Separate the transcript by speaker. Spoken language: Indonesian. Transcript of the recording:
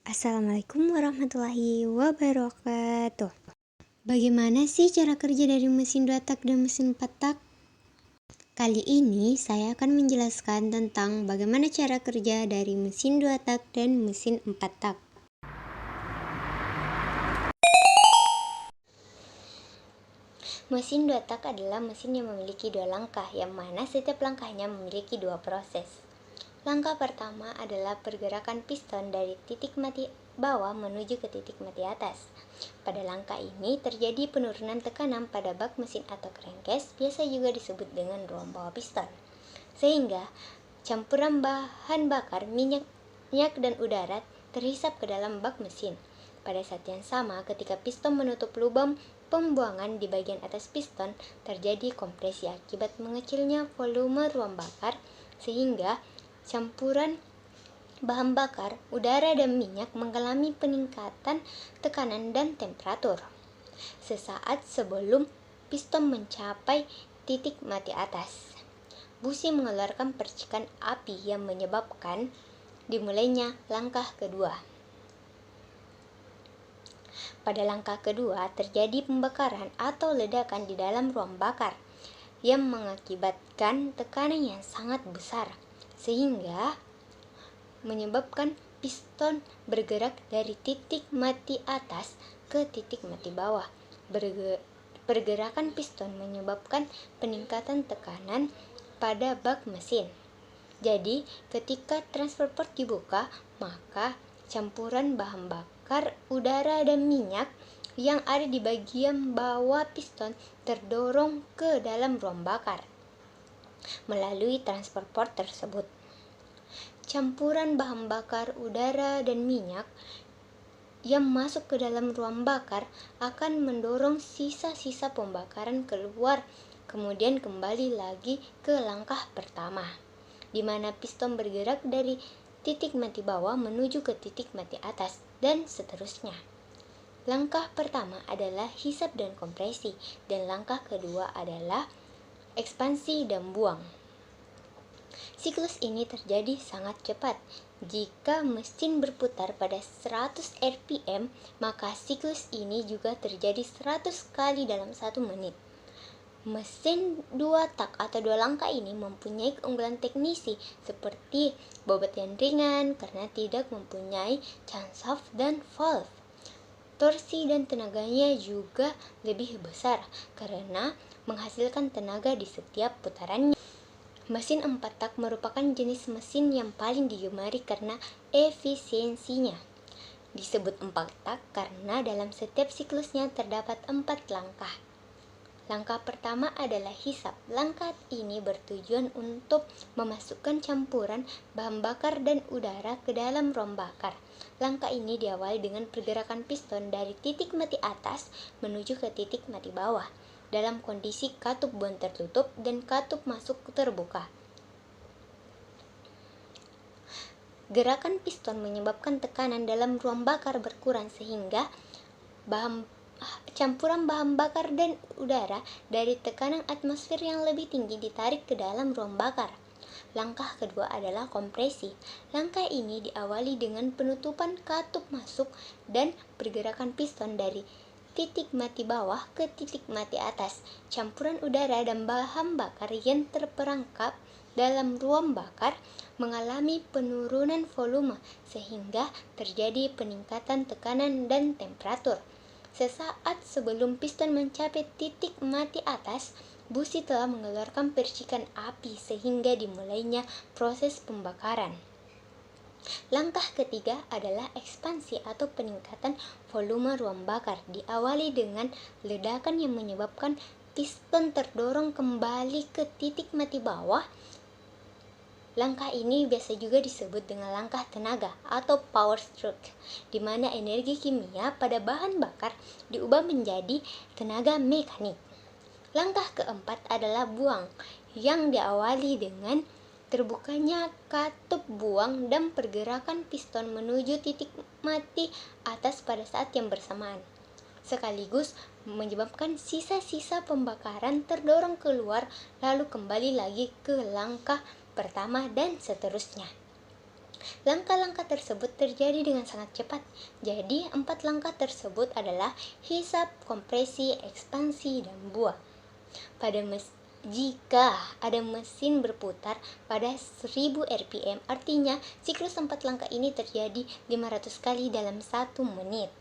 Speaker 1: Assalamualaikum warahmatullahi wabarakatuh. Bagaimana sih cara kerja dari mesin 2 tak dan mesin 4 tak? Kali ini saya akan menjelaskan tentang bagaimana cara kerja dari mesin 2 tak dan mesin 4 tak. Mesin 2 tak adalah mesin yang memiliki 2 langkah, yang mana setiap langkahnya memiliki 2 proses. Langkah pertama adalah pergerakan piston dari titik mati bawah menuju ke titik mati atas. Pada langkah ini terjadi penurunan tekanan pada bak mesin atau crankcase, biasa juga disebut dengan ruang bawah piston. Sehingga campuran bahan bakar, minyak dan udara terhisap ke dalam bak mesin. Pada saat yang sama, ketika piston menutup lubang pembuangan di bagian atas piston, terjadi kompresi akibat mengecilnya volume ruang bakar, sehingga campuran bahan bakar, udara dan minyak mengalami peningkatan tekanan dan temperatur. Sesaat sebelum piston mencapai titik mati atas, busi mengeluarkan percikan api yang menyebabkan dimulainya langkah kedua. Pada langkah kedua terjadi pembakaran atau ledakan di dalam ruang bakar yang mengakibatkan tekanan yang sangat besar, sehingga menyebabkan piston bergerak dari titik mati atas ke titik mati bawah. Pergerakan piston menyebabkan peningkatan tekanan pada bak mesin. Jadi, ketika transfer port dibuka, maka campuran bahan bakar, udara dan minyak yang ada di bagian bawah piston terdorong ke dalam ruang bakar melalui transfer port tersebut. Campuran bahan bakar, udara dan minyak yang masuk ke dalam ruang bakar akan mendorong sisa-sisa pembakaran keluar, kemudian kembali lagi ke langkah pertama, di mana piston bergerak dari titik mati bawah menuju ke titik mati atas, dan seterusnya. Langkah pertama adalah hisap dan kompresi, dan langkah kedua adalah ekspansi dan buang. Siklus ini terjadi sangat cepat. Jika mesin berputar pada 100 rpm, maka siklus ini juga terjadi 100 kali dalam 1 menit. Mesin 2 tak atau 2 langkah ini mempunyai keunggulan teknisi seperti bobot yang ringan karena tidak mempunyai camshaft dan valve. Torsi dan tenaganya juga lebih besar karena menghasilkan tenaga di setiap putarannya. Mesin 4 tak merupakan jenis mesin yang paling digemari karena efisiensinya. Disebut 4 tak karena dalam setiap siklusnya terdapat 4 langkah. Langkah pertama adalah hisap. Langkah ini bertujuan untuk memasukkan campuran bahan bakar dan udara ke dalam ruang bakar. Langkah ini diawali dengan pergerakan piston dari titik mati atas menuju ke titik mati bawah dalam kondisi katup buang tertutup dan katup masuk terbuka. Gerakan piston menyebabkan tekanan dalam ruang bakar berkurang sehingga campuran bahan bakar dan udara dari tekanan atmosfer yang lebih tinggi ditarik ke dalam ruang bakar. Langkah kedua adalah kompresi. Langkah ini diawali dengan penutupan katup masuk dan pergerakan piston dari titik mati bawah ke titik mati atas. Campuran udara dan bahan bakar yang terperangkap dalam ruang bakar mengalami penurunan volume sehingga terjadi peningkatan tekanan dan temperatur. Sesaat sebelum piston mencapai titik mati atas, busi telah mengeluarkan percikan api sehingga dimulainya proses pembakaran. Langkah ketiga adalah ekspansi atau peningkatan volume ruang bakar, diawali dengan ledakan yang menyebabkan piston terdorong kembali ke titik mati bawah. Langkah ini biasa juga disebut dengan langkah tenaga atau power stroke, di mana energi kimia pada bahan bakar diubah menjadi tenaga mekanik. Langkah keempat adalah buang, yang diawali dengan terbukanya katup buang dan pergerakan piston menuju titik mati atas pada saat yang bersamaan, sekaligus menyebabkan sisa-sisa pembakaran terdorong keluar lalu kembali lagi ke langkah pertama dan seterusnya. Langkah-langkah tersebut terjadi dengan sangat cepat. Jadi, 4 langkah tersebut adalah hisap, kompresi, ekspansi, dan buang. Jika ada mesin berputar pada 1000 rpm, artinya siklus 4 langkah ini terjadi 500 kali dalam 1 menit.